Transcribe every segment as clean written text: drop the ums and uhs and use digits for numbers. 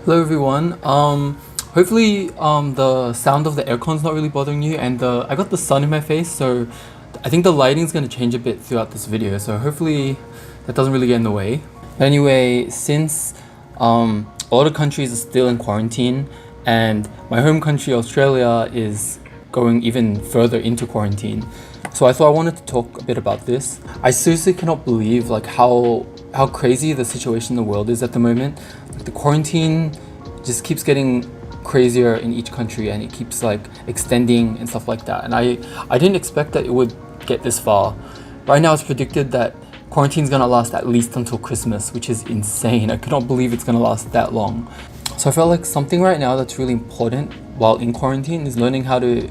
Hello everyone. Hopefully the sound of the aircon's not really bothering you, and I got the sun in my face, so I think the lighting's gonna change a bit throughout this video. So hopefully that doesn't really get in the way. But anyway, since a lot of countries are still in quarantine, and my home country Australia is going even further into quarantine, so I thought I wanted to talk a bit about this. I seriously cannot believe like how crazy the situation in the world is at the moment. Like, the quarantine just keeps getting crazier in each country, and it keeps like extending and stuff like that. And I didn't expect that it would get this far. Right now it's predicted that quarantine's gonna last at least until Christmas, which is insane. I cannot believe it's gonna last that long. So I felt like something right now that's really important while in quarantine is learning how to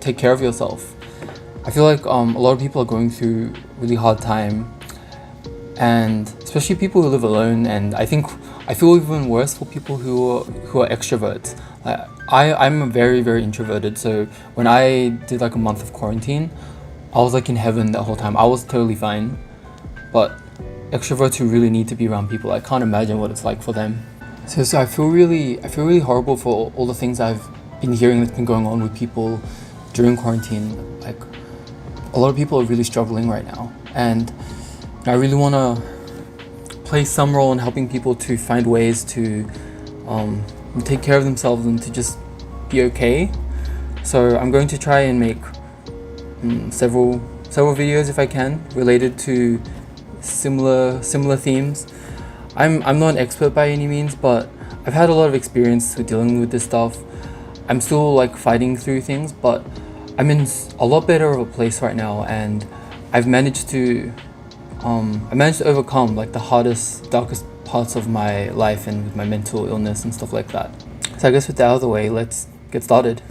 take care of yourself. I feel like a lot of people are going through a really hard time, and especially people who live alone. And I feel even worse for people who are extroverts. I'm very introverted, so when I did like a month of quarantine, I was like in heaven that whole time. I was totally fine. But extroverts who really need to be around people, I can't imagine what it's like for them. So I feel really horrible for all the things I've been hearing that's been going on with people during quarantine. Like, a lot of people are really struggling right now, and I really want to play some role in helping people to find ways to take care of themselves and to just be okay. So I'm going to try and make several videos, if I can, related to similar themes. I'm not an expert by any means, but I've had a lot of experience with dealing with this stuff. I'm still like fighting through things, but I'm in a lot better of a place right now, and I've managed to overcome like the hardest, darkest parts of my life and with my mental illness and stuff like that. So I guess with that out of the way, let's get started.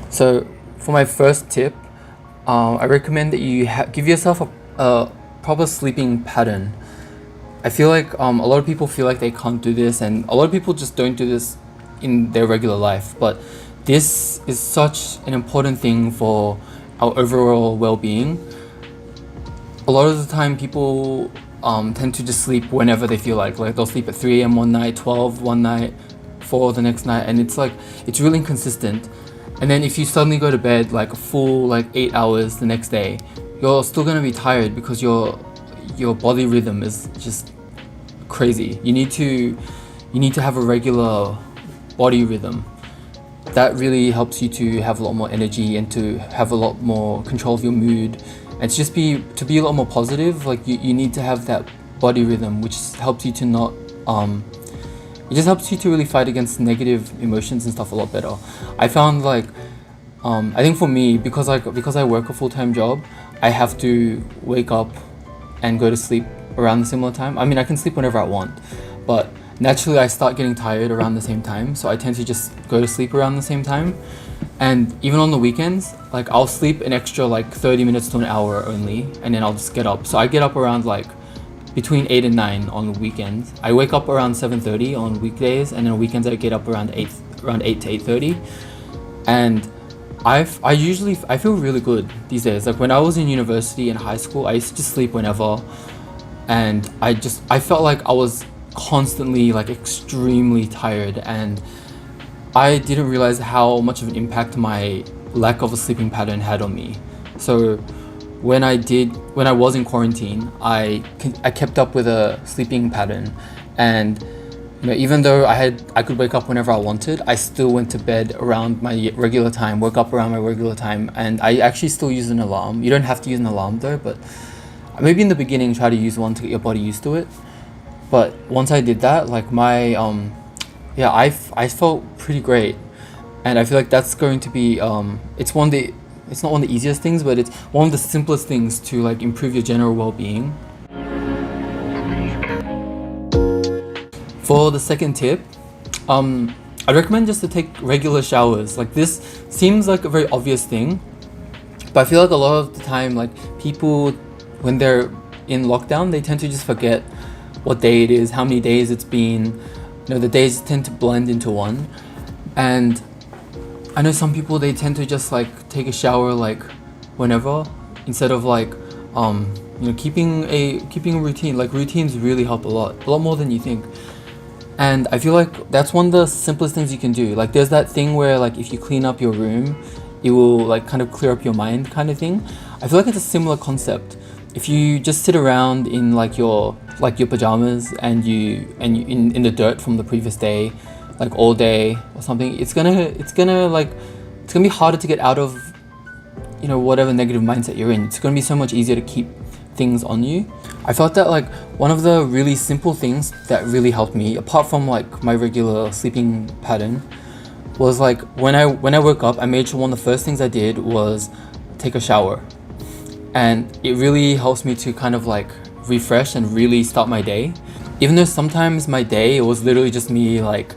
So for my first tip, I recommend that you give yourself a proper sleeping pattern. I feel like a lot of people feel like they can't do this, and a lot of people just don't do this in their regular life. But this is such an important thing for our overall well-being. A lot of the time people tend to just sleep whenever they feel like they'll sleep at 3 a.m. one night, 12 one night, 4 the next night, and it's really inconsistent. And then if you suddenly go to bed like a full 8 hours the next day, you're still gonna be tired because your body rhythm is just crazy. You need to have a regular body rhythm. That really helps you to have a lot more energy and to have a lot more control of your mood, and to be a lot more positive. Like, you need to have that body rhythm, which helps you to not it just helps you to really fight against negative emotions and stuff a lot better. I found I think for me, because I work a full-time job, I have to wake up and go to sleep around the similar time. I mean, I can sleep whenever I want, but naturally I start getting tired around the same time, so I tend to just go to sleep around the same time. And even on the weekends, I'll sleep an extra 30 minutes to an hour only, and then I'll just get up. So I get up around between 8 and 9 on the weekends. I wake up around 7:30 on weekdays, and then on weekends I get up around 8 to 8:30. And I feel really good these days. Like, when I was in university and high school, I used to just sleep whenever, and I felt like I was constantly extremely tired, and I didn't realize how much of an impact my lack of a sleeping pattern had on me. So when I was in quarantine, I kept up with a sleeping pattern, and even though I could wake up whenever I wanted, I still went to bed around my regular time, woke up around my regular time, and I actually still use an alarm. You don't have to use an alarm though, but maybe in the beginning try to use one to get your body used to it. But once I did that, I felt pretty great, and I feel like that's going to be it's not one of the easiest things, but it's one of the simplest things to improve your general well-being. For the second tip, I'd recommend just to take regular showers. This seems like a very obvious thing, but I feel like a lot of the time, people, when they're in lockdown, they tend to just forget what day it is, how many days it's been. The days tend to blend into one, and I know some people, they tend to just take a shower whenever, instead of keeping a routine. Like routines really help a lot more than you think. And I feel like that's one of the simplest things you can do. Like there's that thing where like if you clean up your room, it will like kind of clear up your mind kind of thing. I feel like it's a similar concept. If you just sit around in your pajamas and you in the dirt from the previous day, like all day or something, it's gonna be harder to get out of whatever negative mindset you're in. It's gonna be so much easier to keep things on you. I felt that like one of the really simple things that really helped me, apart from like my regular sleeping pattern, was like when I woke up, I made sure one of the first things I did was take a shower. And it really helps me to kind of like refresh and really start my day. Even though sometimes my day, it was literally just me like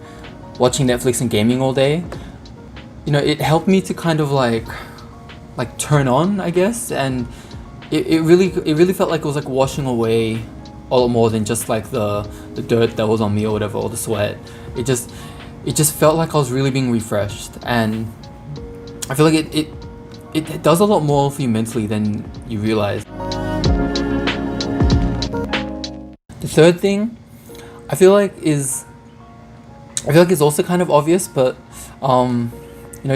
watching Netflix and gaming all day, it helped me to kind of like turn on, I guess. And it really felt like it was like washing away a lot more than just like the dirt that was on me or whatever, or the sweat. It just felt like I was really being refreshed. And I feel like it does a lot more for you mentally than you realize. The third thing I feel like is also kind of obvious, but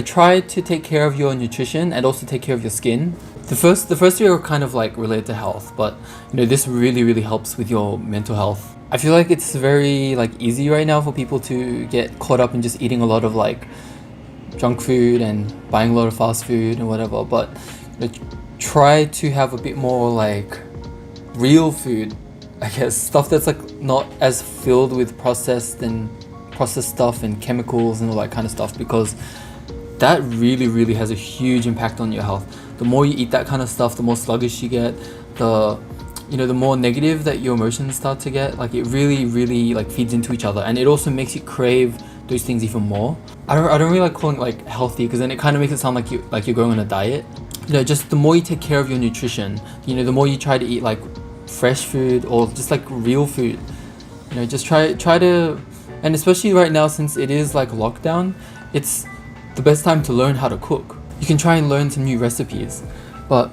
try to take care of your nutrition and also take care of your skin. The first three are kind of like related to health, but this really helps with your mental health. I feel like it's very like easy right now for people to get caught up in just eating a lot of like junk food and buying a lot of fast food and whatever, but try to have a bit more like real food, I guess, stuff that's like not as filled with processed stuff and chemicals and all that kind of stuff, because that really has a huge impact on your health. The more you eat that kind of stuff, the more sluggish you get, the more negative that your emotions start to get. Like it really like feeds into each other, and it also makes you crave those things even more. I don't really like calling it like healthy, because then it kind of makes it sound like you're going on a diet. Just the more you take care of your nutrition, the more you try to eat like fresh food or just like real food. Just try to, and especially right now since it is like lockdown, it's the best time to learn how to cook. You can try and learn some new recipes, but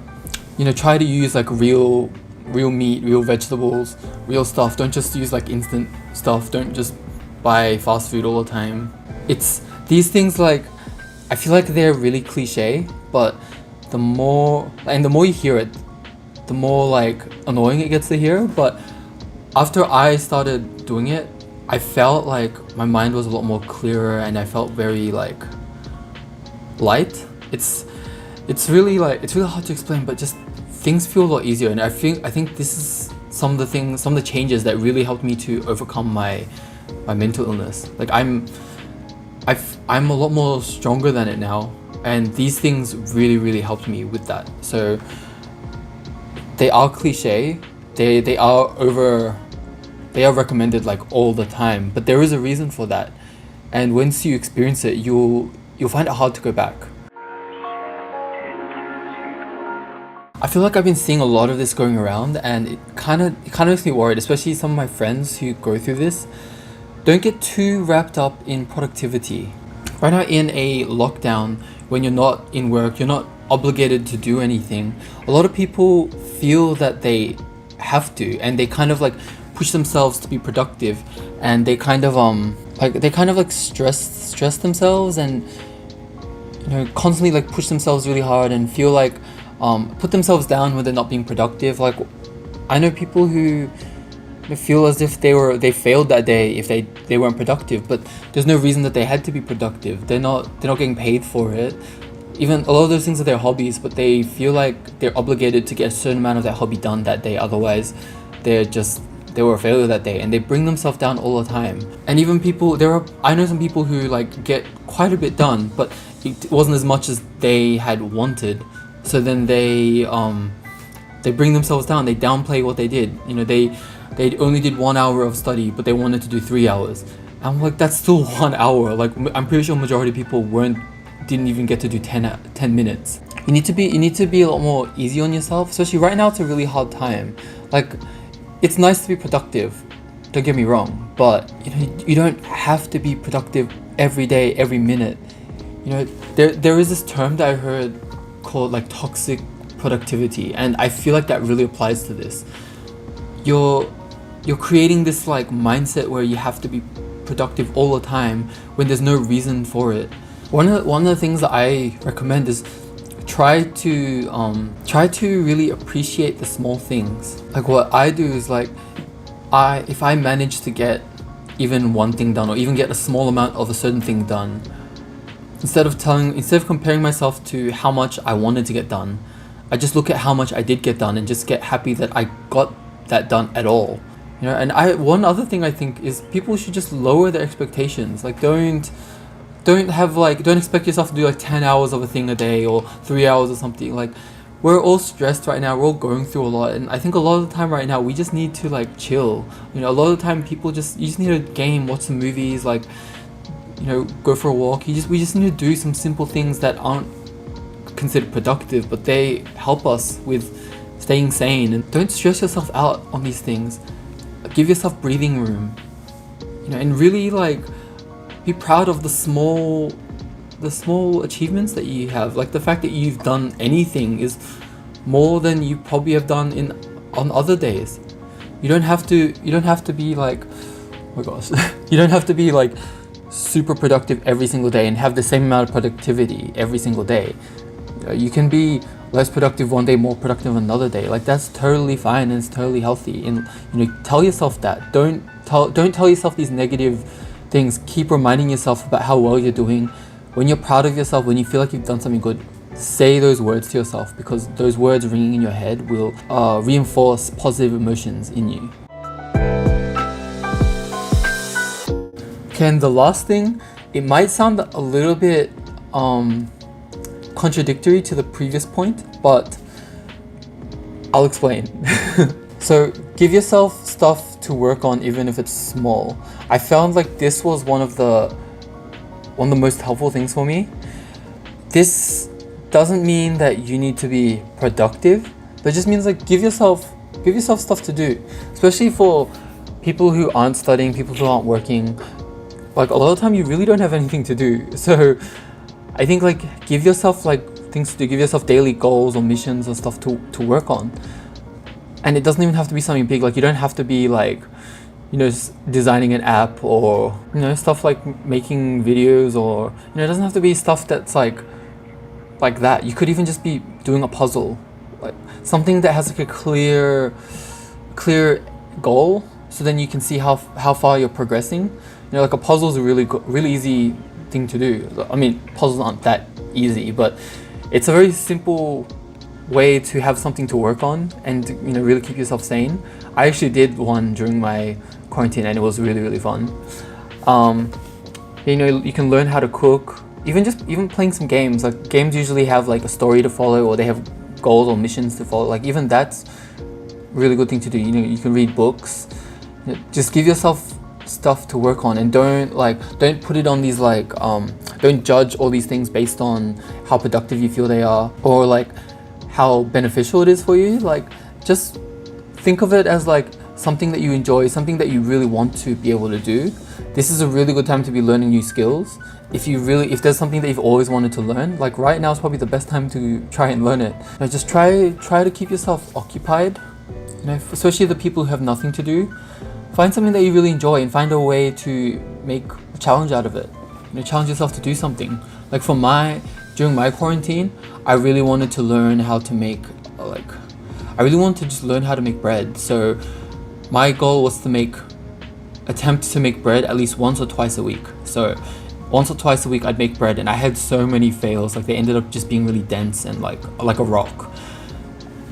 try to use like real meat, real vegetables, real stuff. Don't just use like instant stuff. Don't just buy fast food all the time. It's these things, like I feel like they're really cliche, but the more you hear it, the more like annoying it gets to hear. But after I started doing it, I felt like my mind was a lot more clearer, and I felt very like light. It's really hard to explain, but just things feel a lot easier. And I think this is some of the changes that really helped me to overcome my mental illness. Like I'm a lot more stronger than it now, and these things really helped me with that. So they are cliche, they are recommended like all the time, but there is a reason for that. And once you experience it, you'll find it hard to go back. I feel like I've been seeing a lot of this going around, and it kind of makes me worried, especially some of my friends who go through this. Don't get too wrapped up in productivity. Right now in a lockdown, when you're not in work, you're not obligated to do anything, a lot of people feel that they have to, and they kind of like push themselves to be productive, and they kind of stress themselves, and constantly like push themselves really hard and feel like put themselves down when they're not being productive. Like I know people who feel as if they failed that day if they weren't productive, but there's no reason that they had to be productive. They're not getting paid for it. Even a lot of those things are their hobbies, but they feel like they're obligated to get a certain amount of that hobby done that day, otherwise they were a failure that day, and they bring themselves down all the time. And even I know some people who like get quite a bit done, but it wasn't as much as they had wanted. So then they bring themselves down. They downplay what they did. They only did 1 hour of study, but they wanted to do 3 hours. I'm like, that's still 1 hour. Like I'm pretty sure majority of people didn't even get to do 10 minutes. You need to be a lot more easy on yourself, especially right now. It's a really hard time. Like it's nice to be productive, don't get me wrong, but you don't have to be productive every day, every minute. There is this term that I heard called like toxic productivity, and I feel like that really applies to this. You're creating this like mindset where you have to be productive all the time when there's no reason for it. One of the things that I recommend is try to really appreciate the small things. Like what I do is like if I manage to get even one thing done or even get a small amount of a certain thing done, instead of comparing myself to how much I wanted to get done, I just look at how much I did get done and just get happy that I got that done at all. You know, and one other thing I think is people should just lower their expectations. Like don't expect yourself to do like 10 hours of a thing a day or 3 hours or something. Like we're all stressed right now, we're all going through a lot, and I think a lot of the time right now we just need to like chill. You know, a lot of the time you just need to game, watch some movies, like, you know, go for a walk. We just need to do some simple things that aren't considered productive, but they help us with staying sane. And don't stress yourself out on these things. Give yourself breathing room, you know, and really like be proud of the small achievements that you have. Like the fact that you've done anything is more than you probably have done on other days. You don't have to be like, oh my gosh, you don't have to be like super productive every single day and have the same amount of productivity every single day. You can be less productive one day, more productive another day. Like that's totally fine and it's totally healthy. And you know, tell yourself that. Don't tell yourself these negative things. Keep reminding yourself about how well you're doing. When you're proud of yourself, when you feel like you've done something good, say those words to yourself, because those words ringing in your head will reinforce positive emotions in you. Okay, and the last thing, it might sound a little bit contradictory to the previous point, but I'll explain. So give yourself stuff to work on, even if it's small. I found like this was one of the most helpful things for me. This doesn't mean that you need to be productive, but it just means like give yourself stuff to do, especially for people who aren't studying, people who aren't working. Like a lot of the time you really don't have anything to do, so I think like give yourself like things to do, give yourself daily goals or missions and stuff to work on. And it doesn't even have to be something big. Like you don't have to be like, you know, designing an app or, you know, stuff like making videos, or, you know, it doesn't have to be stuff that's like that. You could even just be doing a puzzle, like something that has like a clear goal, so then you can see how far you're progressing. You know, like a puzzle is a really easy thing to do. I mean, puzzles aren't that easy, but it's a very simple way to have something to work on and, you know, really keep yourself sane. I actually did one during my quarantine and it was really fun. You know, you can learn how to cook, even playing some games. Like games usually have like a story to follow, or they have goals or missions to follow. Like even that's a really good thing to do. You know, you can read books. You know, just give yourself stuff to work on, and don't put it on these like don't judge all these things based on how productive you feel they are, or like how beneficial it is for you. Like just think of it as like something that you enjoy, something that you really want to be able to do. This is a really good time to be learning new skills. If there's something that you've always wanted to learn, like right now is probably the best time to try and learn it. You know, just try to keep yourself occupied. You know, especially the people who have nothing to do. Find something that you really enjoy and find a way to make a challenge out of it. You know, challenge yourself to do something. Like during my quarantine, I really wanted to learn how to make just learn how to make bread. So my goal was to attempt to make bread at least once or twice a week. So once or twice a week I'd make bread, and I had so many fails. Like they ended up just being really dense and like a rock.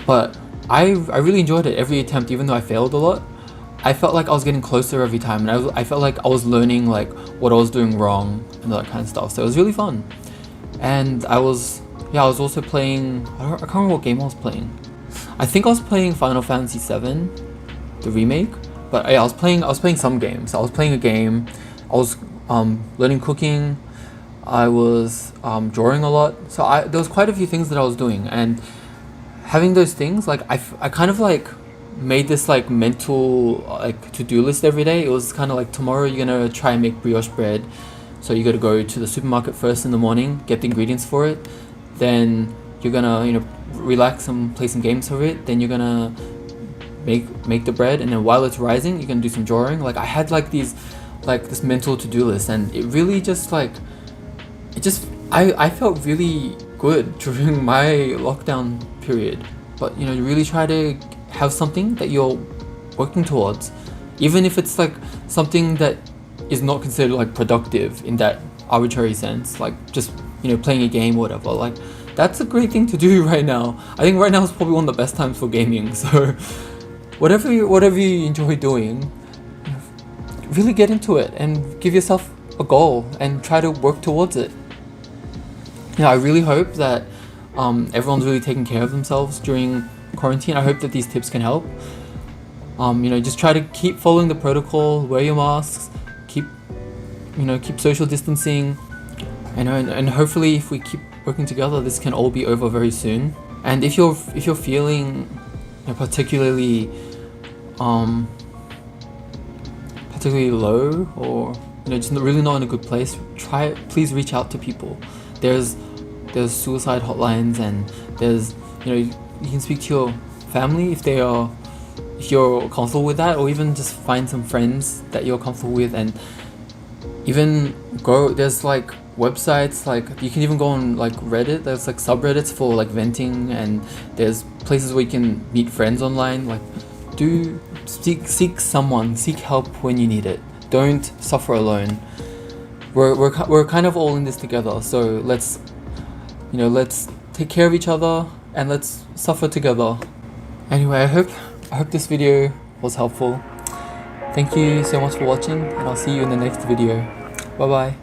But I really enjoyed it every attempt, even though I failed a lot. I felt like I was getting closer every time, and I felt like I was learning like what I was doing wrong and that kind of stuff. So it was really fun. And I was also playing, I can't remember what game I was playing. I think I was playing Final Fantasy VII, the remake. But yeah, I was playing some games. I was playing a game. I was learning cooking. I was drawing a lot. So there was quite a few things that I was doing, and having those things, like I kind of like made this like mental like to-do list every day. It was kind of like, tomorrow you're gonna try and make brioche bread. So you got to go to the supermarket first in the morning, get the ingredients for it. Then you're gonna, you know, relax and play some games for it. Then you're gonna make the bread, and then while it's rising, you're gonna do some drawing. Like I had like this mental to-do list, and it really just like I felt really good during my lockdown period. But you know, you really try to have something that you're working towards, even if it's like something that is not considered like productive in that arbitrary sense, like just, you know, playing a game or whatever. Like that's a great thing to do right now. I think right now is probably one of the best times for gaming. So whatever you enjoy doing, really get into it and give yourself a goal and try to work towards it. You know, I really hope that everyone's really taking care of themselves during quarantine. I hope that these tips can help. You know, just try to keep following the protocol, wear your masks, keep social distancing, you know, and hopefully if we keep working together, this can all be over very soon. And if you're feeling, you know, particularly low, or you know, just really not in a good place, please reach out to people. There's suicide hotlines, and there's, you know, you can speak to your family if you're comfortable with that, or even just find some friends that you're comfortable with, and even there's like websites, like you can even go on like Reddit. There's like subreddits for like venting, and there's places where you can meet friends online. Like seek help when you need it. Don't suffer alone. We're kind of all in this together, so let's take care of each other and let's suffer together. Anyway, I hope this video was helpful. Thank you so much for watching, and I'll see you in the next video. Bye bye.